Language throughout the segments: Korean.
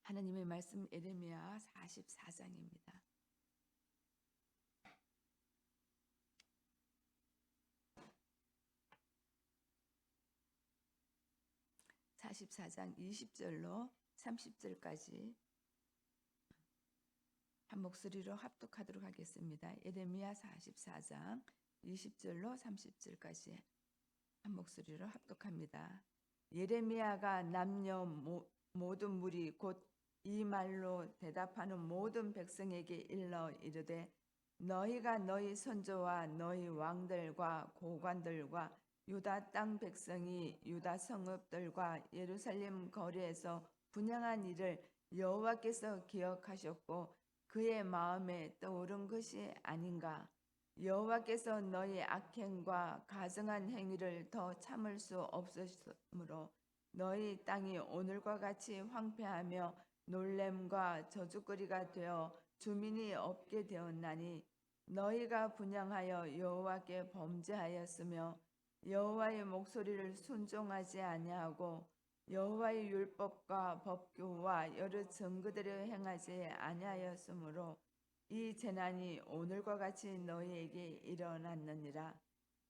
하나님의 말씀 예레미야 44장입니다. (44장) 20절로 30절까지 한 목소리로 합독하도록 하겠습니다. 예레미야 44장 20절로 30절까지 한 목소리로 합독합니다. 예레미야가 남녀 모든 무리 곧 이 말로 대답하는 모든 백성에게 일러 이르되, 너희가 너희 선조와 너희 왕들과 고관들과 유다 땅 백성이 유다 성읍들과 예루살렘 거리에서 분향한 일을 여호와께서 기억하셨고 그의 마음에 떠오른 것이 아닌가. 여호와께서 너희 악행과 가증한 행위를 더 참을 수 없으므로 너희 땅이 오늘과 같이 황폐하며 놀램과 저주거리가 되어 주민이 없게 되었나니, 너희가 분향하여 여호와께 범죄하였으며 여호와의 목소리를 순종하지 아니하고 여호와의 율법과 법규와 여러 증거대로 행하지 아니하였으므로 이 재난이 오늘과 같이 너희에게 일어났느니라.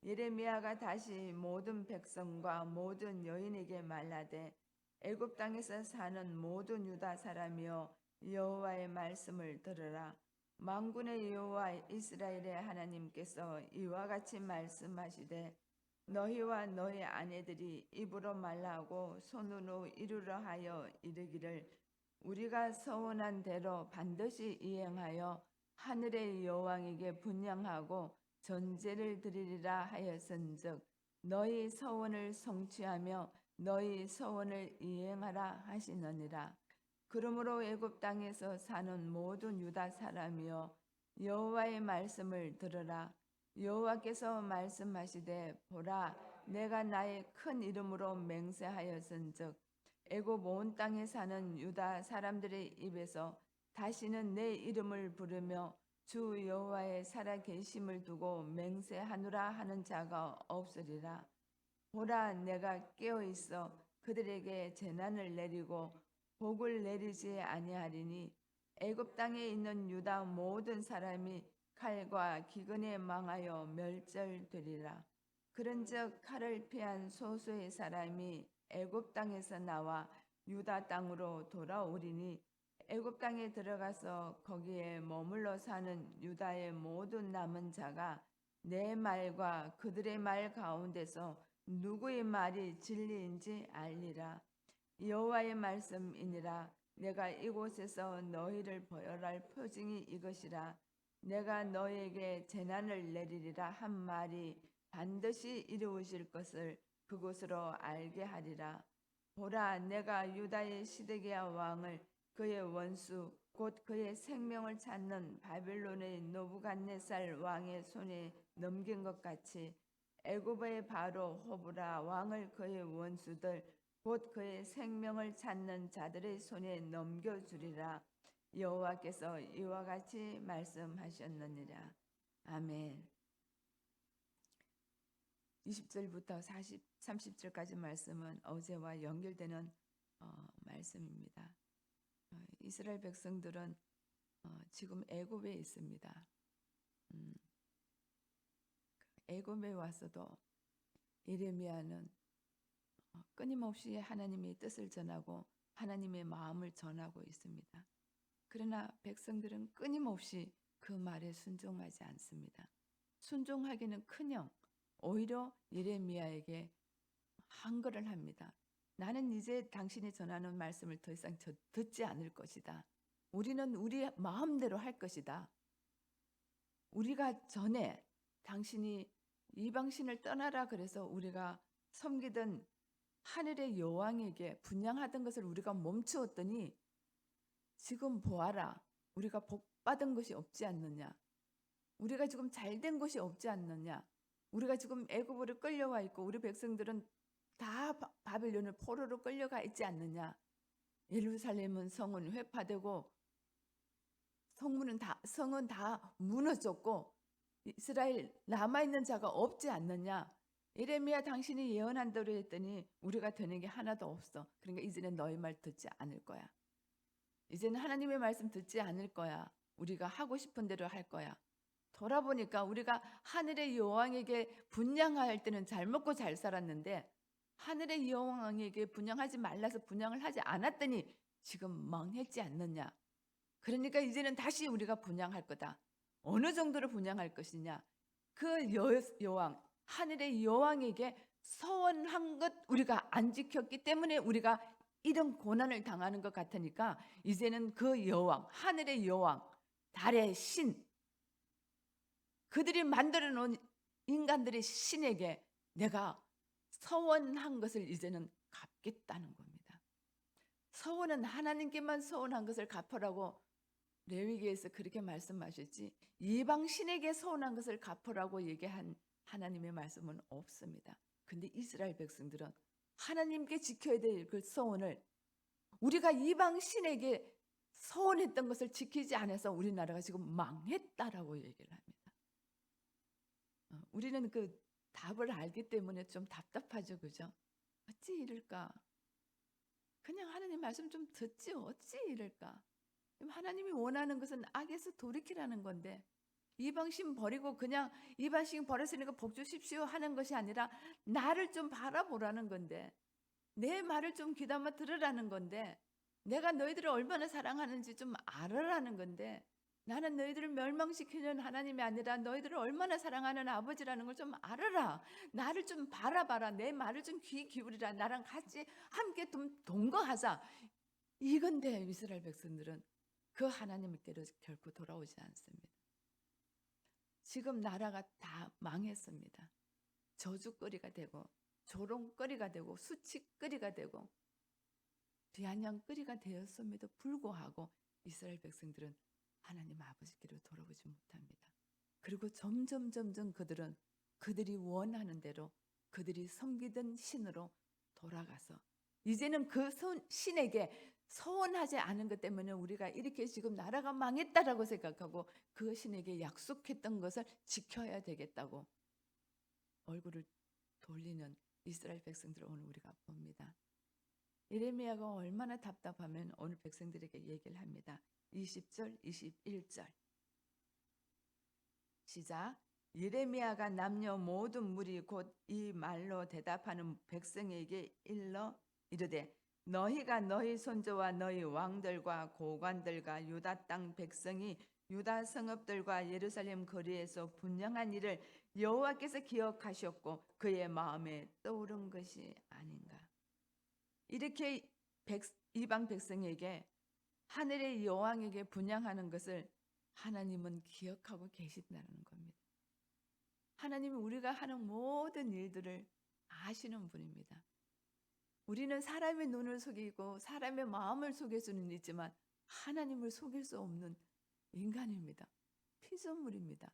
예레미야가 다시 모든 백성과 모든 여인에게 말하되, 애굽 땅에서 사는 모든 유다 사람이여 여호와의 말씀을 들으라. 만군의 여호와 이스라엘의 하나님께서 이와 같이 말씀하시되, 너희와 너희 아내들이 입으로 말하고 손으로 이루려 하여 이르기를, 우리가 서원한 대로 반드시 이행하여 하늘의 여호와에게 분향하고 전제를 드리리라 하였은즉 너희 서원을 성취하며 너희 서원을 이행하라 하시느니라. 그러므로 애굽 땅에서 사는 모든 유다 사람이여 여호와의 말씀을 들으라. 여호와께서 말씀하시되, 보라, 내가 나의 큰 이름으로 맹세하였은즉 애굽 온 땅에 사는 유다 사람들의 입에서 다시는 내 이름을 부르며 주 여호와의 살아계심을 두고 맹세하노라 하는 자가 없으리라. 보라, 내가 깨어 있어 그들에게 재난을 내리고 복을 내리지 아니하리니 애굽 땅에 있는 유다 모든 사람이 칼과 기근에 망하여 멸절되리라. 그런즉 칼을 피한 소수의 사람이 애굽 땅에서 나와 유다 땅으로 돌아오리니 애굽 땅에 들어가서 거기에 머물러 사는 유다의 모든 남은 자가 내 말과 그들의 말 가운데서 누구의 말이 진리인지 알리라. 여호와의 말씀이니라. 내가 이곳에서 너희를 보혈할 표징이 이것이라. 내가 너희에게 재난을 내리리라 한 말이 반드시 이루어질 것을 그곳으로 알게 하리라. 보라, 내가 유다의 시드기야 왕을 그의 원수 곧 그의 생명을 찾는 바벨론의 느부갓네살 왕의 손에 넘긴 것 같이 애굽의 바로 호브라 왕을 그의 원수들 곧 그의 생명을 찾는 자들의 손에 넘겨주리라. 여호와께서 이와 같이 말씀하셨느니라. 아멘. 20절부터 30절까지 말씀은 어제와 연결되는 말씀입니다. 이스라엘 백성들은 지금 애굽에 있습니다. 애굽에 와서도 예레미야는 끊임없이 하나님의 뜻을 전하고 하나님의 마음을 전하고 있습니다. 그러나 백성들은 끊임없이 그 말에 순종하지 않습니다. 순종하기는커녕 오히려 예레미야에게 항거를 합니다. 나는 이제 당신이 전하는 말씀을 더 이상 듣지 않을 것이다. 우리는 우리 마음대로 할 것이다. 우리가 전에 당신이 이방신을 떠나라 그래서 우리가 섬기던 하늘의 여왕에게 분향하던 것을 우리가 멈추었더니 지금 보아라, 우리가 복받은 것이 없지 않느냐. 우리가 지금 잘된 것이 없지 않느냐. 우리가 지금 애굽으로 끌려와 있고 우리 백성들은 다 바벨론을 포로로 끌려가 있지 않느냐. 예루살렘은 성은 회파되고 성은 다 무너졌고 이스라엘 남아있는 자가 없지 않느냐. 예레미야, 당신이 예언한 대로 했더니 우리가 되는 게 하나도 없어. 그러니까 이제는 너희 말 듣지 않을 거야. 이제는 하나님의 말씀 듣지 않을 거야. 우리가 하고 싶은 대로 할 거야. 돌아보니까 우리가 하늘의 여왕에게 분양할 때는 잘 먹고 잘 살았는데 하늘의 여왕에게 분양하지 말라서 분양을 하지 않았더니 지금 망했지 않느냐. 그러니까 이제는 다시 우리가 분양할 거다. 어느 정도로 분양할 것이냐. 그 여왕, 하늘의 여왕에게 서원한 것 우리가 안 지켰기 때문에 우리가 이런 고난을 당하는 것 같으니까 이제는 그 여왕, 하늘의 여왕, 달의 신, 그들이 만들어 놓은 인간들의 신에게 내가 서원한 것을 이제는 갚겠다는 겁니다. 서원은 하나님께만 서원한 것을 갚으라고 레위기에서 그렇게 말씀하셨지 이방 신에게 서원한 것을 갚으라고 얘기한 하나님의 말씀은 없습니다. 근데 이스라엘 백성들은 하나님께 지켜야 될 그 서원을 우리가 이방 신에게 서원했던 것을 지키지 않아서 우리나라가 지금 망했다라고 얘기를 합니다. 우리는 그 답을 알기 때문에 좀 답답하죠, 그죠? 어찌 이럴까? 그냥 하나님 말씀 좀 듣지 어찌 이럴까? 하나님이 원하는 것은 악에서 돌이키라는 건데 이방신 버리고 그냥 이방신 버렸으니까 복 주십시오 하는 것이 아니라 나를 좀 바라보라는 건데 내 말을 좀 귀담아 들으라는 건데 내가 너희들을 얼마나 사랑하는지 좀 알으라는 건데 나는 너희들을 멸망시키는 하나님이 아니라 너희들을 얼마나 사랑하는 아버지라는 걸 좀 알아라. 나를 좀 바라봐라. 내 말을 좀 귀 기울이라. 나랑 같이 함께 좀 동거하자. 이건데 이스라엘 백성들은 그 하나님께로 결코 돌아오지 않습니다. 지금 나라가 다 망했습니다. 저주거리가 되고 조롱거리가 되고 수치거리가 되고 비아냥거리가 되었음에도 불구하고 이스라엘 백성들은 하나님 아버지께로 돌아오지 못합니다. 그리고 점점 그들은 그들이 원하는 대로 그들이 섬기던 신으로 돌아가서 이제는 그 신에게 서원하지 않은 것 때문에 우리가 이렇게 지금 나라가 망했다라고 생각하고 그 신에게 약속했던 것을 지켜야 되겠다고 얼굴을 돌리는 이스라엘 백성들을 오늘 우리가 봅니다. 예레미야가 얼마나 답답하면 오늘 백성들에게 얘기를 합니다. 20절, 21절 시작. 예레미야가 남녀 모든 무리 곧 이 말로 대답하는 백성에게 일러 이르되 너희가 너희 손자와 너희 왕들과 고관들과 유다 땅 백성이 유다 성읍들과 예루살렘 거리에서 분양한 일을 여호와께서 기억하셨고 그의 마음에 떠오른 것이 아닌가. 이렇게 이방 백성에게 하늘의 여왕에게 분양하는 것을 하나님은 기억하고 계신다는 겁니다. 하나님이 우리가 하는 모든 일들을 아시는 분입니다. 우리는 사람의 눈을 속이고 사람의 마음을 속일 수는 있지만 하나님을 속일 수 없는 인간입니다. 피조물입니다.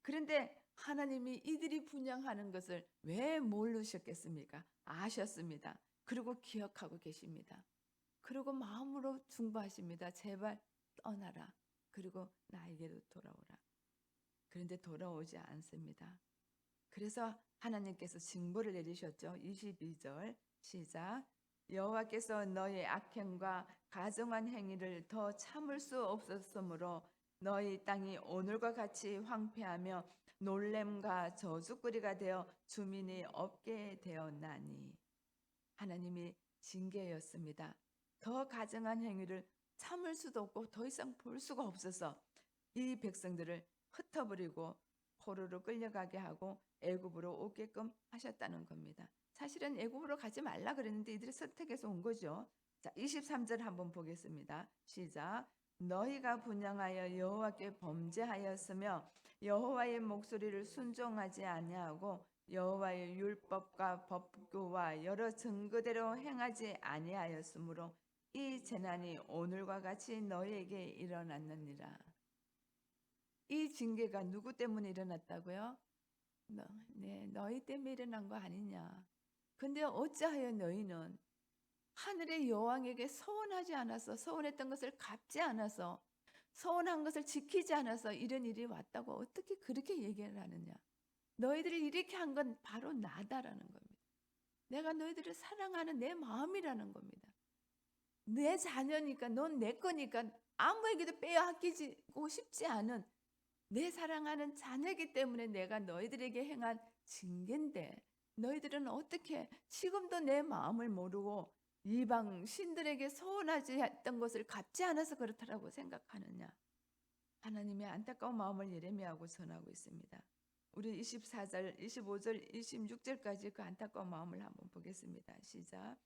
그런데 하나님이 이들이 분양하는 것을 왜 모르셨겠습니까? 아셨습니다. 그리고 기억하고 계십니다. 그리고 마음으로 중보하십니다. 제발 떠나라. 그리고 나에게로 돌아오라. 그런데 돌아오지 않습니다. 그래서 하나님께서 징벌을 내리셨죠. 22절 시작. 여호와께서 너희 악행과 가증한 행위를 더 참을 수 없었으므로 너희 땅이 오늘과 같이 황폐하며 놀램과 저주거리가 되어 주민이 없게 되었나니. 하나님이 징계였습니다. 더 가증한 행위를 참을 수도 없고 더 이상 볼 수가 없어서 이 백성들을 흩어버리고 포로로 끌려가게 하고 애굽으로 오게끔 하셨다는 겁니다. 사실은 애굽으로 가지 말라 그랬는데 이들이 선택해서 온 거죠. 자, 23절 한번 보겠습니다. 시작. 너희가 분양하여 여호와께 범죄하였으며 여호와의 목소리를 순종하지 아니하고 여호와의 율법과 법규와 여러 증거대로 행하지 아니하였으므로 이 재난이 오늘과 같이 너희에게 일어났느니라. 이 징계가 누구 때문에 일어났다고요? 너희 때문에 일어난 거 아니냐. 근데 어찌하여 너희는 하늘의 여왕에게 서원하지 않아서 서원했던 것을 갚지 않아서 서원한 것을 지키지 않아서 이런 일이 왔다고 어떻게 그렇게 얘기를 하느냐. 너희들이 이렇게 한 건 바로 나다라는 겁니다. 내가 너희들을 사랑하는 내 마음이라는 겁니다. 내 자녀니까, 넌 내 거니까 아무에게도 빼앗기고 싶지 않은 내 사랑하는 자녀이기 때문에 내가 너희들에게 행한 징계인데, 너희들은 어떻게 지금도 내 마음을 모르고 이방 신들에게 서운하지 했던 것을 갚지 않아서 그렇다라고 생각하느냐. 하나님의 안타까운 마음을 예레미야하고 전하고 있습니다. 우리 24절, 25절, 26절까지 그 안타까운 마음을 한번 보겠습니다. 시작.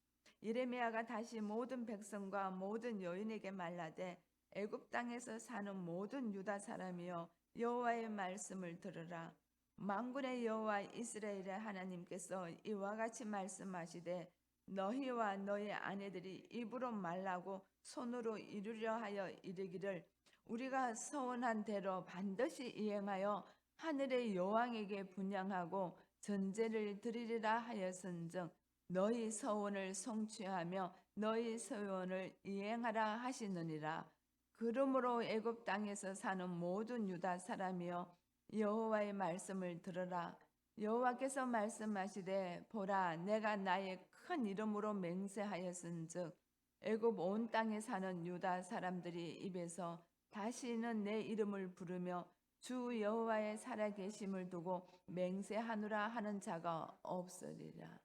예레미야가 다시 모든 백성과 모든 여인에게 말하되 애굽 땅에서 사는 모든 유다 사람이여 여호와의 말씀을 들으라. 만군의 여호와 이스라엘의 하나님께서 이와 같이 말씀하시되 너희와 너희 아내들이 입으로 말하고 손으로 이루려 하여 이르기를 우리가 서원한 대로 반드시 이행하여 하늘의 여왕에게 분향하고 전제를 드리리라 하였은즉 너희 서원을 성취하며 너희 서원을 이행하라 하시느니라. 그러므로 애굽 땅에서 사는 모든 유다 사람이여 여호와의 말씀을 들으라. 여호와께서 말씀하시되 보라 내가 나의 큰 이름으로 맹세하였은즉 애굽 온 땅에 사는 유다 사람들이 입에서 다시는 내 이름을 부르며 주 여호와의 살아계심을 두고 맹세하노라 하는 자가 없으리라.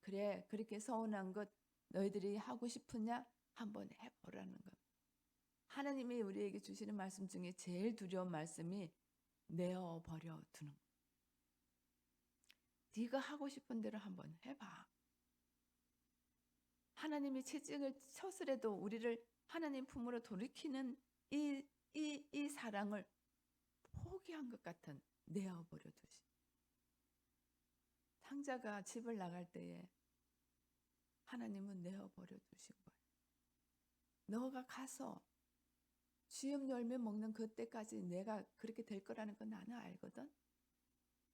그래, 그렇게 서운한 것 너희들이 하고 싶으냐? 한번 해보라는 것. 하나님이 우리에게 주시는 말씀 중에 제일 두려운 말씀이 내어버려 두는 것. 네가 하고 싶은 대로 한번 해봐. 하나님이 채찍을 쳤으라도 우리를 하나님 품으로 돌이키는 이 사랑을 포기한 것 같은 내어버려 두시. 상자가 집을 나갈 때에 하나님은 내어버려 두신 거예요. 너가 가서 쥐음 열매 먹는 그때까지 내가 그렇게 될 거라는 건 나는 알거든.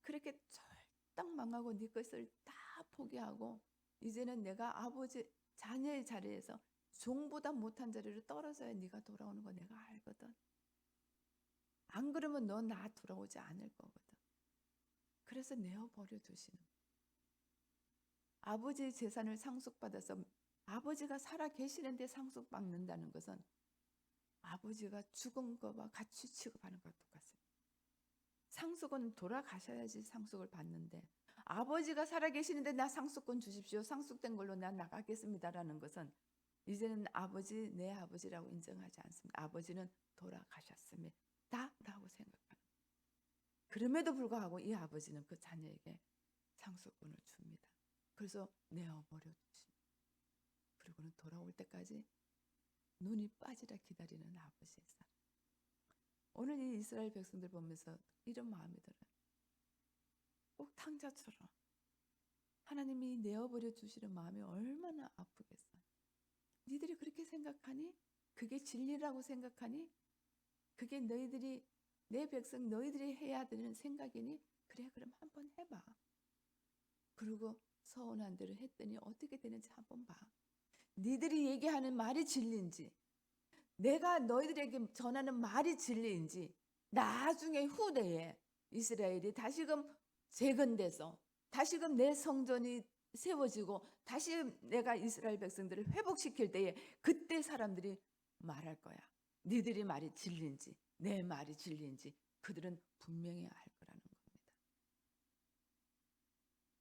그렇게 쫄딱 망하고 네 것을 다 포기하고 이제는 내가 아버지 자녀의 자리에서 종보다 못한 자리로 떨어져야 네가 돌아오는 거 내가 알거든. 안 그러면 너 나 돌아오지 않을 거거든. 그래서 내어버려 두시는 거야. 아버지의 재산을 상속받아서 아버지가 살아 계시는데 상속받는다는 것은 아버지가 죽은 것과 같이 취급하는 것과 똑같습니다. 상속은 돌아가셔야지 상속을 받는데 아버지가 살아 계시는데 나 상속권 주십시오. 상속된 걸로 나 나가겠습니다라는 것은 이제는 아버지 내 아버지라고 인정하지 않습니다. 아버지는 돌아가셨습니다. 라고 생각하는. 그럼에도 불구하고 이 아버지는 그 자녀에게 상속권을 줍니다. 그래서 내어버려 두십니다. 그리고는 돌아올 때까지 눈이 빠지라 기다리는 아버지의 사랑. 오늘 이 이스라엘 백성들 보면서 이런 마음이 들어요. 꼭 탕자처럼 하나님이 내어버려 주시는 마음이 얼마나 아프겠어요. 니들이 그렇게 생각하니? 그게 진리라고 생각하니? 그게 너희들이 내 백성 너희들이 해야 되는 생각이니? 그래 그럼 한번 해봐. 그리고 서운한 대로 했더니 어떻게 되는지 한번 봐. 니들이 얘기하는 말이 진리인지 내가 너희들에게 전하는 말이 진리인지 나중에 후대에 이스라엘이 다시금 재건돼서 다시금 내 성전이 세워지고 다시 내가 이스라엘 백성들을 회복시킬 때에 그때 사람들이 말할 거야. 니들이 말이 진리인지 내 말이 진리인지 그들은 분명히 알 거라는 겁니다.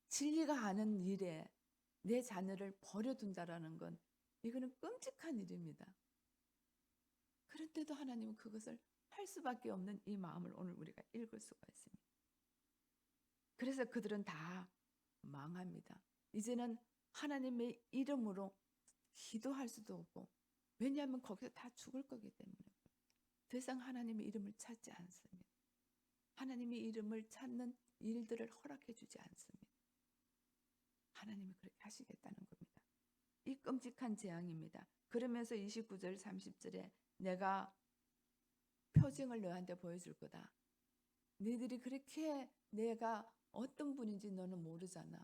진리가 아는 일에 내 자녀를 버려둔다라는 건 이거는 끔찍한 일입니다. 그런데도 하나님은 그것을 할 수밖에 없는 이 마음을 오늘 우리가 읽을 수가 있습니다. 그래서 그들은 다 망합니다. 이제는 하나님의 이름으로 기도할 수도 없고 왜냐하면 거기서 다 죽을 거기 때문에 더 이상 하나님의 이름을 찾지 않습니다. 하나님의 이름을 찾는 일들을 허락해 주지 않습니다. 하나님이 그렇게 하시겠다는 겁니다. 이 끔찍한 재앙입니다. 그러면서 29절 30절에 내가 표징을 너한테 보여줄 거다. 너희들이 그렇게 내가 어떤 분인지 너는 모르잖아.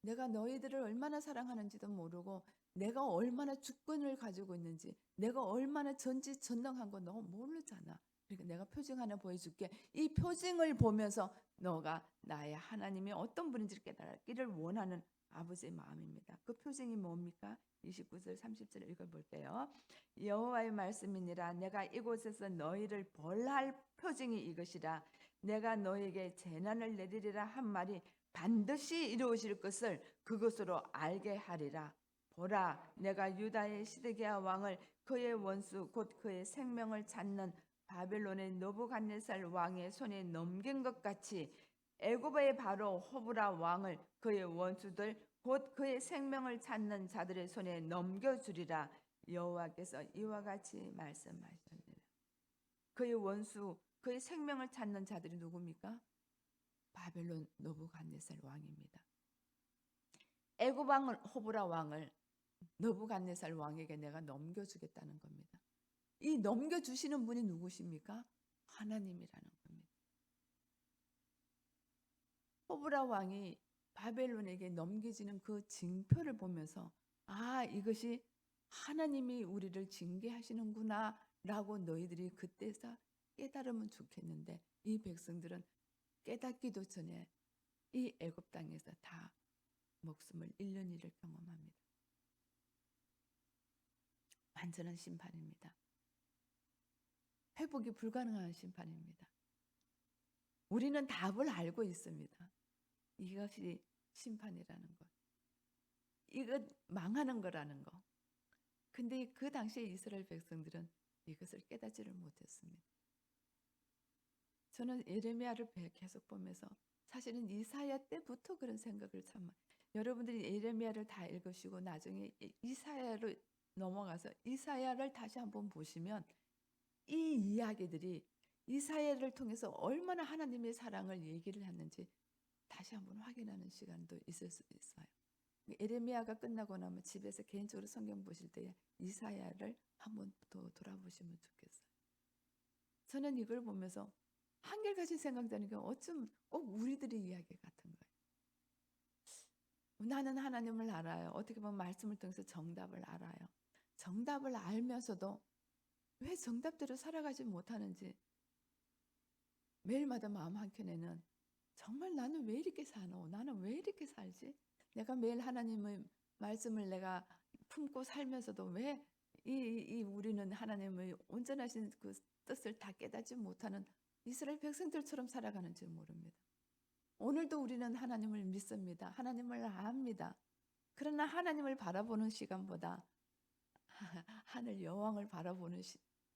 내가 너희들을 얼마나 사랑하는지도 모르고 내가 얼마나 주권을 가지고 있는지 내가 얼마나 전지전능한 거 너 모르잖아. 그러니까 내가 표징 하나 보여줄게. 이 표징을 보면서 너가 나의 하나님이 어떤 분인지를 깨달기를 원하는 아버지의 마음입니다. 그 표징이 뭡니까? 29절 30절 읽어볼게요. 여호와의 말씀이니라. 내가 이곳에서 너희를 벌할 표징이 이것이라. 내가 너에게 재난을 내리리라 한 말이 반드시 이루어질 것을 그것으로 알게 하리라. 보라, 내가 유다의 시드기야 왕을 그의 원수 곧 그의 생명을 찾는 바벨론의 느부갓네살 왕의 손에 넘긴 것 같이 애굽의 바로 호브라 왕을 그의 원수들 곧 그의 생명을 찾는 자들의 손에 넘겨주리라. 여호와께서 이와 같이 말씀하셨느니라. 그의 원수, 그의 생명을 찾는 자들이 누굽니까? 바벨론 느부갓네살 왕입니다. 애굽 왕을 호브라 왕을 느부갓네살 왕에게 내가 넘겨주겠다는 겁니다. 이 넘겨주시는 분이 누구십니까? 하나님이라는 겁니다. 호브라 왕이 바벨론에게 넘겨지는 그 징표를 보면서 이것이 하나님이 우리를 징계하시는구나 라고 너희들이 그때서 깨달으면 좋겠는데 이 백성들은 깨닫기도 전에 이 애굽 땅에서 다 목숨을 잃는 일을 경험합니다. 완전한 심판입니다. 회복이 불가능한 심판입니다. 우리는 답을 알고 있습니다. 이것이 심판이라는 것. 이것 망하는 거라는 거. 근데 그 당시에 이스라엘 백성들은 이것을 깨닫지를 못했습니다. 저는 예레미야를 계속 보면서 사실은 이사야 때부터 그런 생각을 여러분들이 예레미야를 다 읽으시고 나중에 이사야로 넘어가서 이사야를 다시 한번 보시면 이 이야기들이 이사야를 통해서 얼마나 하나님의 사랑을 얘기를 했는지 다시 한번 확인하는 시간도 있을 수 있어요. 예레미야가 끝나고 나면 집에서 개인적으로 성경 보실 때 이사야를 한번 더 돌아보시면 좋겠어요. 저는 이걸 보면서 한결같이 생각되는 게 어쩜 꼭 우리들의 이야기 같은 거예요. 나는 하나님을 알아요. 어떻게 보면 말씀을 통해서 정답을 알아요. 정답을 알면서도 왜 정답대로 살아가지 못하는지 매일마다 마음 한켠에는 정말 나는 왜 이렇게 사노? 나는 왜 이렇게 살지? 내가 매일 하나님의 말씀을 내가 품고 살면서도 왜 우리는 하나님의 온전하신 그 뜻을 다 깨닫지 못하는 이스라엘 백성들처럼 살아가는지 모릅니다. 오늘도 우리는 하나님을 믿습니다. 하나님을 압니다. 그러나 하나님을 바라보는 시간보다 하늘 여왕을 바라보는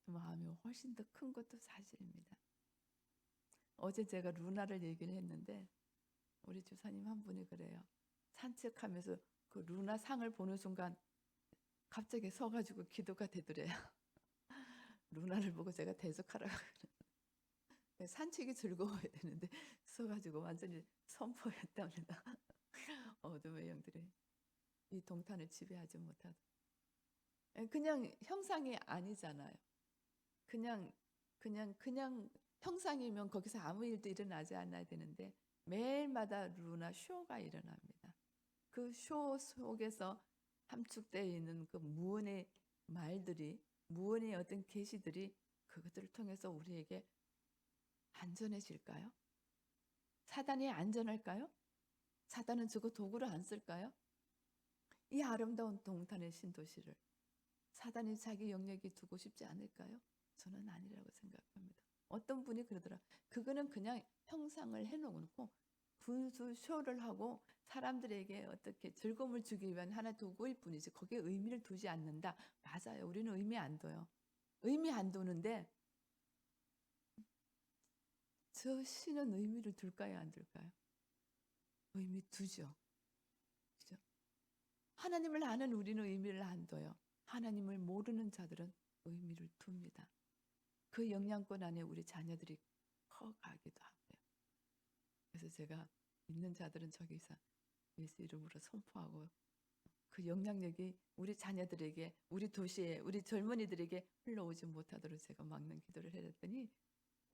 마음이 훨씬 더 큰 것도 사실입니다. 어제 제가 루나를 얘기를 했는데 우리 주사님 한 분이 그래요. 산책하면서 그 루나 상을 보는 순간 갑자기 서가지고 기도가 되더래요. 루나를 보고 제가 대적하라고 산책이 즐거워야 되는데 서가지고 완전히 선포했답니다. 어둠의 영들이 이 동탄을 지배하지 못하다. 그냥 형상이 아니잖아요. 그냥 형상이면 거기서 아무 일도 일어나지 않아야 되는데 매일마다 루나 쇼가 일어납니다. 그 쇼 속에서 함축되어 있는 그 무언의 말들이, 무언의 어떤 계시들이 그것들을 통해서 우리에게 안전해질까요? 사단이 안전할까요? 사단은 저거 도구를 안 쓸까요? 이 아름다운 동탄의 신도시를 사단이 자기 영역에 두고 싶지 않을까요? 저는 아니라고 생각합니다. 어떤 분이 그러더라. 그거는 그냥 형상을 해놓고 분수 쇼를 하고 사람들에게 어떻게 즐거움을 주기 위한 하나의 도구일 뿐이지 거기에 의미를 두지 않는다. 맞아요. 우리는 의미 안 둬요. 의미 안 두는데 저 신은 의미를 둘까요? 안 둘까요? 의미 두죠. 그죠? 하나님을 아는 우리는 의미를 안 둬요. 하나님을 모르는 자들은 의미를 둡니다. 그 영향권 안에 우리 자녀들이 커가기도 하고요. 그래서 제가 있는 자들은 저기서 예수 이름으로 선포하고 그 영향력이 우리 자녀들에게, 우리 도시에, 우리 젊은이들에게 흘러오지 못하도록 제가 막는 기도를 해랬더니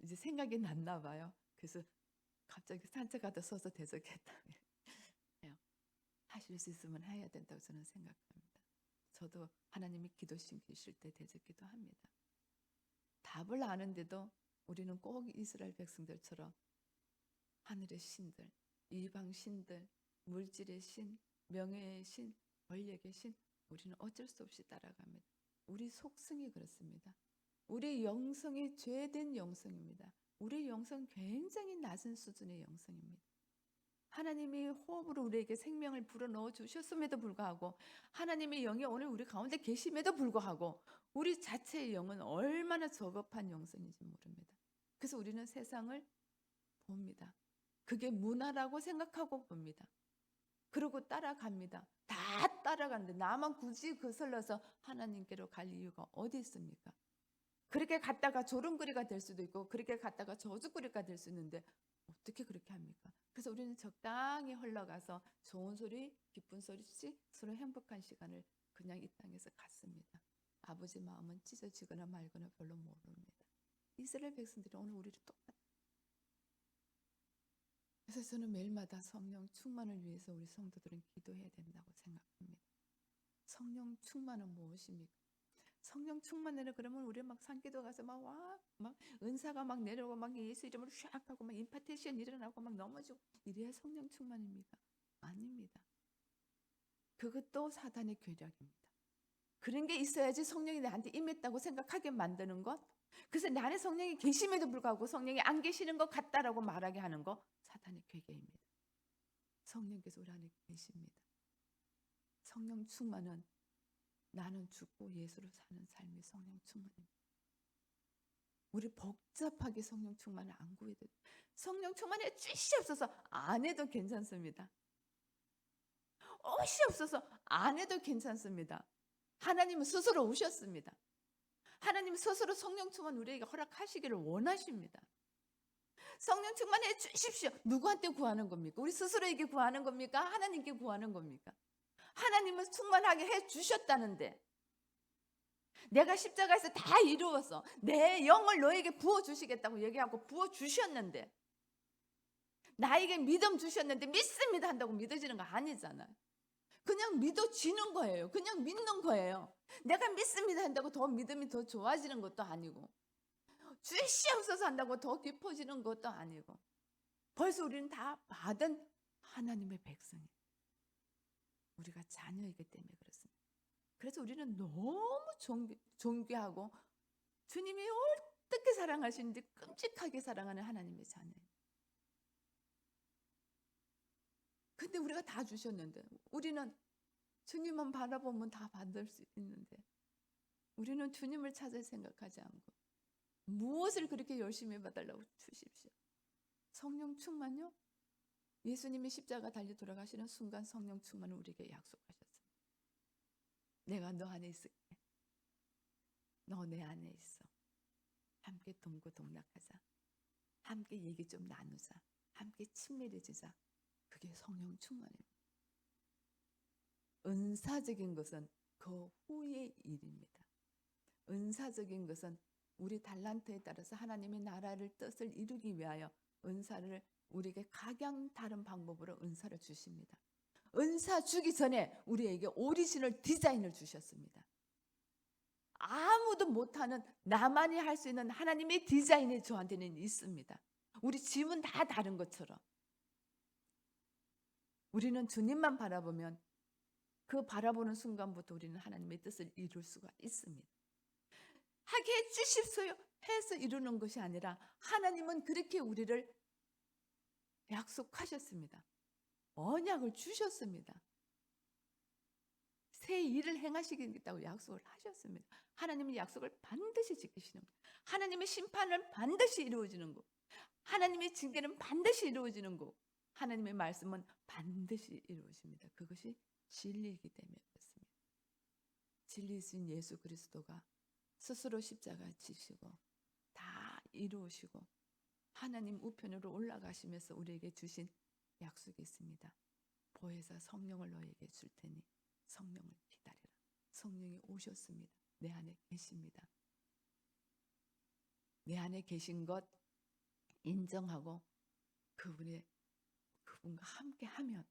이제 생각이 났나 봐요. 그래서 갑자기 산책하다 서서 대적했다며 하실 수 있으면 해야 된다고 저는 생각합니다. 저도 하나님이 기도시키실 때 대적기도 합니다. 답을 아는데도 우리는 꼭 이스라엘 백성들처럼 하늘의 신들, 이방 신들, 물질의 신, 명예의 신, 권력의 신, 우리는 어쩔 수 없이 따라갑니다. 우리 속성이 그렇습니다. 우리 영성이 죄된 영성입니다. 우리 영성 굉장히 낮은 수준의 영성입니다. 하나님이 호흡으로 우리에게 생명을 불어넣어 주셨음에도 불구하고, 하나님의 영이 오늘 우리 가운데 계심에도 불구하고 우리 자체의 영은 얼마나 저급한 영성인지 모릅니다. 그래서 우리는 세상을 봅니다. 그게 문화라고 생각하고 봅니다. 그리고 따라갑니다. 다 따라가는데 나만 굳이 거슬러서 하나님께로 갈 이유가 어디 있습니까? 그렇게 갔다가 조롱거리가 될 수도 있고, 그렇게 갔다가 저주거리가 될 수 있는데 어떻게 그렇게 합니까? 그래서 우리는 적당히 흘러가서 좋은 소리, 기쁜 소리씩 서로 행복한 시간을 그냥 이 땅에서 갖습니다. 아버지 마음은 찢어지거나 말거나 별로 모릅니다. 이스라엘 백성들이 오늘 우리를 똑같아요. 그래서 저는 매일마다 성령 충만을 위해서 우리 성도들은 기도해야 된다고 생각합니다. 성령 충만은 무엇입니까? 성령 충만을 그러면 우리 막 산기도 가서 막 은사가 막 내려오고 막 예수 이름으로 샥 하고 막 임파테이션 일어나고 막 넘어지고 이래야 성령 충만입니까? 아닙니다. 그것도 사단의 괴력입니다. 그런 게 있어야지 성령이 나한테 임했다고 생각하게 만드는 것. 그래서 내 안에 성령이 계심에도 불구하고 성령이 안 계시는 것 같다라고 말하게 하는 거, 사단의 괴계입니다. 성령께서 우리 안에 계십니다. 성령 충만은 나는 죽고 예수로 사는 삶이 성령 충만입니다. 우리 복잡하게 성령 충만을 안 구해도, 성령 충만에 뜻이 없어서 안 해도 괜찮습니다. 옷이 없어서 안 해도 괜찮습니다. 하나님은 스스로 오셨습니다. 하나님은 스스로 성령 충만 우리에게 허락하시기를 원하십니다. 성령 충만해 주십시오. 누구한테 구하는 겁니까? 우리 스스로에게 구하는 겁니까? 하나님께 구하는 겁니까? 하나님은 충만하게 해 주셨다는데, 내가 십자가에서 다 이루었어, 내 영을 너에게 부어주시겠다고 얘기하고 부어주셨는데, 나에게 믿음 주셨는데 믿습니다 한다고 믿어지는 거 아니잖아요. 그냥 믿어지는 거예요. 그냥 믿는 거예요. 내가 믿습니다 한다고 더 믿음이 더 좋아지는 것도 아니고, 주시옵소서 한다고 더 깊어지는 것도 아니고, 벌써 우리는 다 받은 하나님의 백성이에요. 우리가 자녀이기 때문에 그렇습니다. 그래서 우리는 너무 존귀하고 주님이 어떻게 사랑하시는지 끔찍하게 사랑하는 하나님의 자녀예요. 근데 우리가 다 주셨는데, 우리는 주님만 바라보면 다 받을 수 있는데, 우리는 주님을 찾을 생각하지 않고 무엇을 그렇게 열심히 받으려고 주십시오. 성령 충만요? 예수님이 십자가 달려 돌아가시는 순간 성령 충만을 우리에게 약속하셨습니다. 내가 너 안에 있을게. 너 내 안에 있어. 함께 동고동락하자. 함께 얘기 좀 나누자. 함께 친밀해지자. 그게 성령 충만입니다. 은사적인 것은 그 후의 일입니다. 은사적인 것은 우리 달란트에 따라서 하나님의 나라를 뜻을 이루기 위하여 은사를 우리에게 각양 다른 방법으로 은사를 주십니다. 은사 주기 전에 우리에게 오리지널 디자인을 주셨습니다. 아무도 못하는, 나만이 할 수 있는 하나님의 디자인이 저한테는 있습니다. 우리 집은 다 다른 것처럼 우리는 주님만 바라보면 그 바라보는 순간부터 우리는 하나님의 뜻을 이룰 수가 있습니다. 하게 해주십시오 해서 이루는 것이 아니라, 하나님은 그렇게 우리를 약속하셨습니다. 언약을 주셨습니다. 새 일을 행하시겠다고 약속을 하셨습니다. 하나님의 약속을 반드시 지키시는 것, 하나님의 심판은 반드시 이루어지는 것, 하나님의 징계는 반드시 이루어지는 것, 하나님의 말씀은 반드시 이루어집니다. 그것이 진리이기 때문에 그렇습니다. 진리이신 예수 그리스도가 스스로 십자가 지시고 다 이루시고 하나님 우편으로 올라가시면서 우리에게 주신 약속이 있습니다. 보혜사 성령을 너에게 줄 테니 성령을 기다려라. 성령이 오셨습니다. 내 안에 계십니다. 내 안에 계신 것 인정하고 그분과 함께 하면,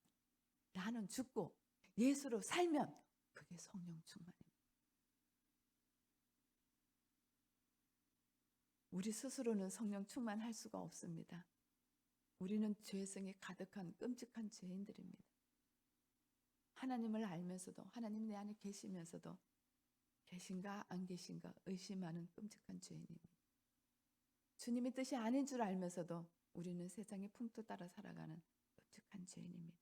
나는 죽고 예수로 살면, 그게 성령 충만입니다. 우리 스스로는 성령 충만할 수가 없습니다. 우리는 죄성이 가득한 끔찍한 죄인들입니다. 하나님을 알면서도, 하나님 내 안에 계시면서도 계신가 안 계신가 의심하는 끔찍한 죄인입니다. 주님의 뜻이 아닌 줄 알면서도 우리는 세상의 풍토 따라 살아가는 끔찍한 죄인입니다.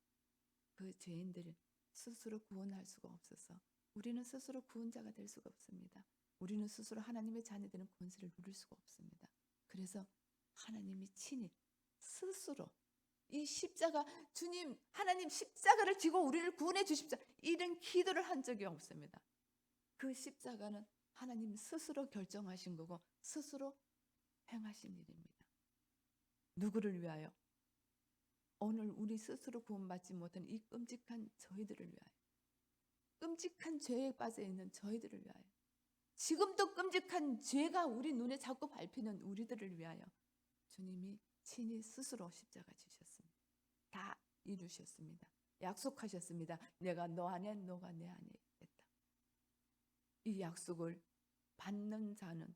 그 죄인들을 스스로 구원할 수가 없어서 우리는 스스로 구원자가 될 수가 없습니다. 우리는 스스로 하나님의 자녀 되는 권세를 누릴 수가 없습니다. 그래서 하나님이 친히 스스로 이 십자가, 주님 하나님 십자가를 지고 우리를 구원해 주십시오, 이런 기도를 한 적이 없습니다. 그 십자가는 하나님 스스로 결정하신 거고 스스로 행하신 일입니다. 누구를 위하여? 오늘 우리 스스로 구원받지 못한 이 끔찍한 저희들을 위하여, 끔찍한 죄에 빠져 있는 저희들을 위하여, 지금도 끔찍한 죄가 우리 눈에 자꾸 밟히는 우리들을 위하여 주님이 친히 스스로 십자가 지셨습니다. 다 이루셨습니다. 약속하셨습니다. 내가 너 안에, 너가 내 안에 있겠다. 이 약속을 받는 자는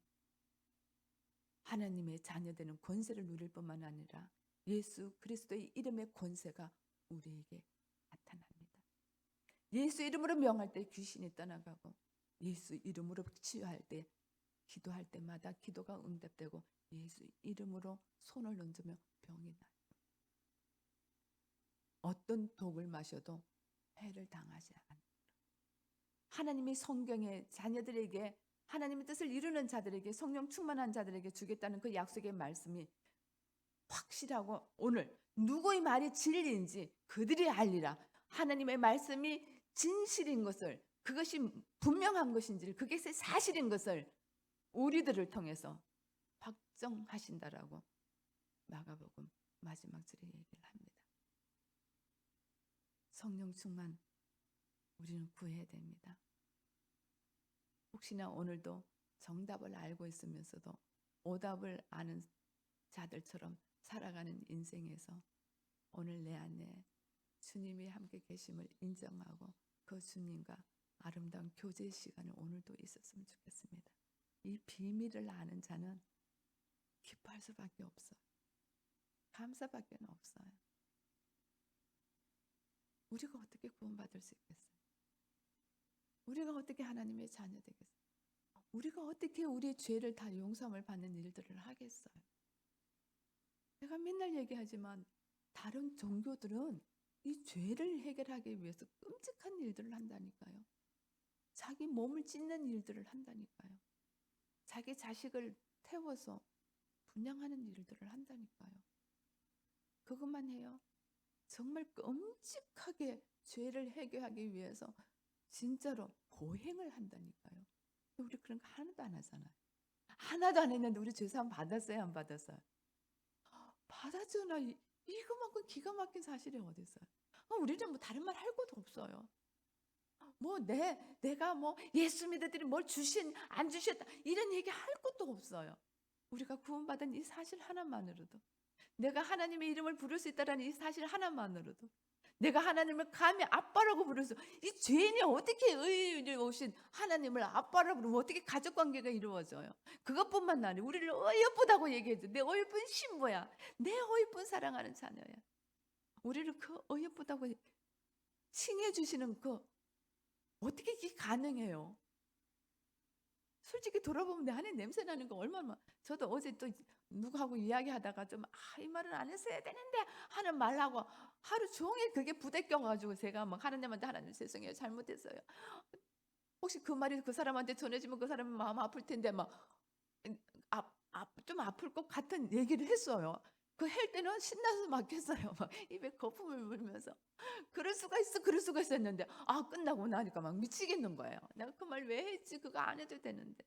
하나님의 자녀되는 권세를 누릴 뿐만 아니라 예수 그리스도의 이름의 권세가 우리에게 나타납니다. 예수 이름으로 명할 때 귀신이 떠나가고, 예수 이름으로 치유할 때, 기도할 때마다 기도가 응답되고, 예수 이름으로 손을 얹으며 병이 나요. 어떤 독을 마셔도 해를 당하지 않아요. 하나님이 성경에 자녀들에게, 하나님의 뜻을 이루는 자들에게, 성령 충만한 자들에게 주겠다는 그 약속의 말씀이 확실하고, 오늘 누구의 말이 진리인지 그들이 알리라. 하나님의 말씀이 진실인 것을, 그것이 분명한 것인지, 그게 사실인 것을 우리들을 통해서 확정하신다라고 마가복음 마지막 절에 얘기를 합니다. 성령 충만 우리는 구해야 됩니다. 혹시나 오늘도 정답을 알고 있으면서도 오답을 아는 자들처럼 살아가는 인생에서 오늘 내 안에 주님이 함께 계심을 인정하고 그 주님과 아름다운 교제 시간을 오늘도 있었으면 좋겠습니다. 이 비밀을 아는 자는 기뻐할 수밖에 없어요. 감사밖에 없어요. 우리가 어떻게 구원받을 수 있겠어요? 우리가 어떻게 하나님의 자녀 되겠어요? 우리가 어떻게 우리의 죄를 다 용서함을 받는 일들을 하겠어요? 내가 맨날 얘기하지만 다른 종교들은 이 죄를 해결하기 위해서 끔찍한 일들을 한다니까요. 자기 몸을 찢는 일들을 한다니까요. 자기 자식을 태워서 분양하는 일들을 한다니까요. 그것만 해요? 정말 끔찍하게 죄를 해결하기 위해서 진짜로 고행을 한다니까요. 우리 그런 거 하나도 안 하잖아요. 하나도 안 했는데 우리 죄사함 받았어요, 안 받았어요? 받았잖아. 이거만큼 기가 막힌 사실이 어디 있어요? 우리는 뭐 다른 말 할 것도 없어요. 뭐 내가 뭐 예수 믿어들이 뭘 주신 안 주셨다 이런 얘기 할 것도 없어요. 우리가 구원받은 이 사실 하나만으로도, 내가 하나님의 이름을 부를 수 있다는 이 사실 하나만으로도, 내가 하나님을 감히 아빠라고 부를 수, 이 죄인이 어떻게 의로우신 하나님을 아빠라고 부르면 어떻게 가족관계가 이루어져요? 그것뿐만 아니라 우리를 어여쁘다고 얘기해줘. 내 어여쁜 신부야, 내 어여쁜 사랑하는 자녀야. 우리를 그 어여쁘다고 칭해 주시는 그, 어떻게 이게 가능해요? 솔직히 돌아보면 내 안에 냄새 나는 거 얼마나. 저도 어제 또 누구하고 이야기하다가 좀 이 말은 안 했어야 되는데 하는 말하고 하루 종일 그게 부대껴가지고 제가 막 하나님한테, 하나님 죄송해요, 잘못했어요. 혹시 그 말이 그 사람한테 전해지면 그 사람은 마음 아플 텐데 막 좀 아플 것 같은 얘기를 했어요. 그 할 때는 신나서 막 했어요. 막 입에 거품을 물면서. 그럴 수가 있어, 그럴 수가 있었는데 끝나고 나니까 막 미치겠는 거예요. 내가 그 말 왜 했지? 그거 안 해도 되는데.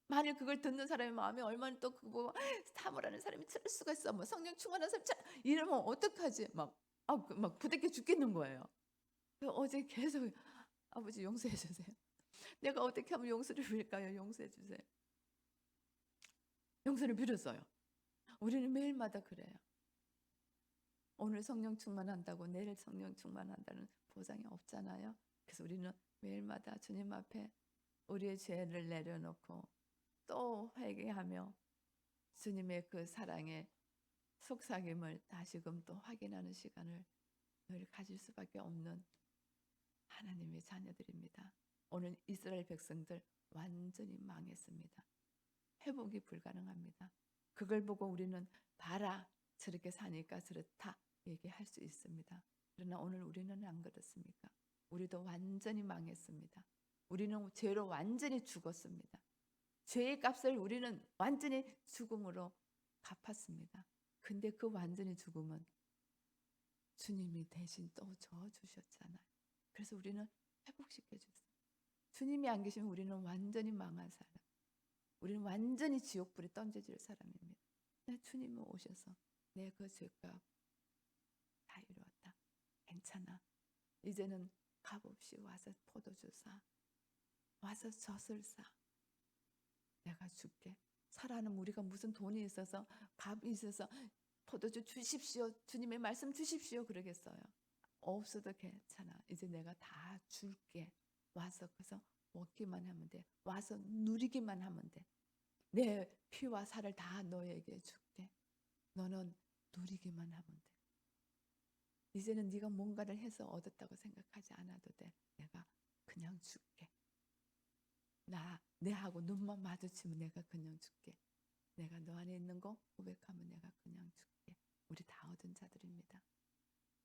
만일 그걸 듣는 사람의 마음이 얼마나 또 그거 사모라는 사람이 들을 수가 있어. 뭐 성령 충만한 사람 이러면 어떡하지? 막 부대껴 죽겠는 거예요. 어제 계속 아버지 용서해 주세요. 내가 어떻게 하면 용서를 빌까요? 용서해 주세요. 용서를 빌었어요. 우리는 매일마다 그래요. 오늘 성령 충만한다고 내일 성령 충만한다는 보장이 없잖아요. 그래서 우리는 매일마다 주님 앞에 우리의 죄를 내려놓고 또 회개하며 주님의 그 사랑의 속삭임을 다시금 또 확인하는 시간을 늘 가질 수밖에 없는 하나님의 자녀들입니다. 오늘 이스라엘 백성들 완전히 망했습니다. 회복이 불가능합니다. 그걸 보고 우리는 봐라, 저렇게 사니까 저렇다 얘기할 수 있습니다. 그러나 오늘 우리는 안 그렇습니까? 우리도 완전히 망했습니다. 우리는 죄로 완전히 죽었습니다. 죄의 값을 우리는 완전히 죽음으로 갚았습니다. 근데 그 완전히 죽음은 주님이 대신 또 져주셨잖아요. 그래서 우리는 회복시켜 주세요. 주님이 안 계시면 우리는 완전히 망한 사람, 우리는 완전히 지옥불에 던져질 사람입니다. 주님은 오셔서 내 그 죄값 다 이루었다. 괜찮아. 이제는 값없이 와서 포도주 사, 와서 젖을 사. 내가 줄게. 사라는 우리가 무슨 돈이 있어서 값이 있어서 포도주 주십시오, 주님의 말씀 주십시오 그러겠어요? 없어도 괜찮아. 이제 내가 다 줄게. 와서 그래서 먹기만 하면 돼. 와서 누리기만 하면 돼. 내 피와 살을 다 너에게 줄게. 너는 누리기만 하면 돼. 이제는 네가 뭔가를 해서 얻었다고 생각하지 않아도 돼. 내가 그냥 줄게. 내하고 눈만 마주치면 내가 그냥 줄게. 내가 너 안에 있는 거 고백하면 내가 그냥 줄게. 우리 다 얻은 자들입니다.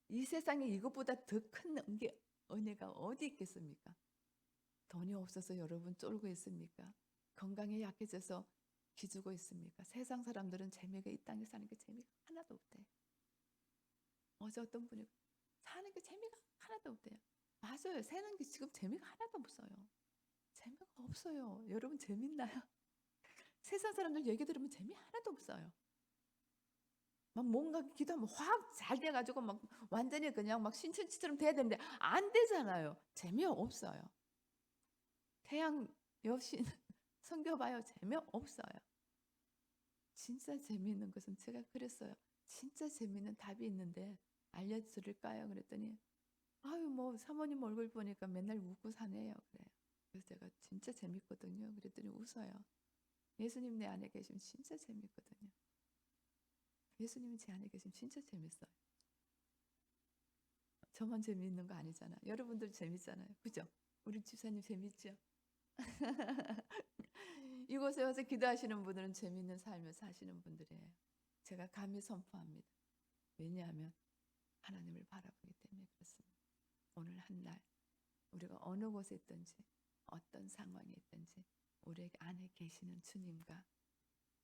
이 세상에 이것보다 더 큰 은혜가 어디 있겠습니까? 돈이 없어서 여러분 쫄고 있습니까? 건강이 약해져서 기죽고 있습니까? 세상 사람들은 재미가 이 땅에 사는 게 재미가 하나도 없대. 어제 어떤 분이 사는 게 재미가 하나도 없대요. 맞아요. 사는 게 지금 재미가 하나도 없어요. 재미가 없어요. 여러분 재밌나요? 세상 사람들 얘기 들으면 재미 하나도 없어요. 막 뭔가 기도하면 확 잘 돼가지고 막 완전히 그냥 막 신천지처럼 돼야 되는데 안 되잖아요. 재미없어요. 태양 여신 섬겨봐요. 재미없어요. 진짜 재미있는 것은 제가 그랬어요. 진짜 재미있는 답이 있는데 알려드릴까요? 그랬더니 아유 뭐 사모님 얼굴 보니까 맨날 웃고 사네요. 그래요. 그래서 제가 진짜 재밌거든요. 그랬더니 웃어요. 예수님 내 안에 계시면 진짜 재밌거든요. 예수님이 제 안에 계시면 진짜 재밌어요. 저만 재미있는 거 아니잖아요. 여러분들 재밌잖아요. 그죠? 우리 집사님 재밌죠? 이곳에 와서 기도하시는 분들은 재미있는 삶을 사시는 분들이에요. 제가 감히 선포합니다. 왜냐하면 하나님을 바라보기 때문에 그렇습니다. 오늘 한날 우리가 어느 곳에 있든지 어떤 상황에 있든지 우리 안에 계시는 주님과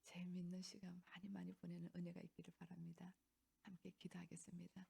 재미있는 시간 많이 보내는 은혜가 있기를 바랍니다. 함께 기도하겠습니다.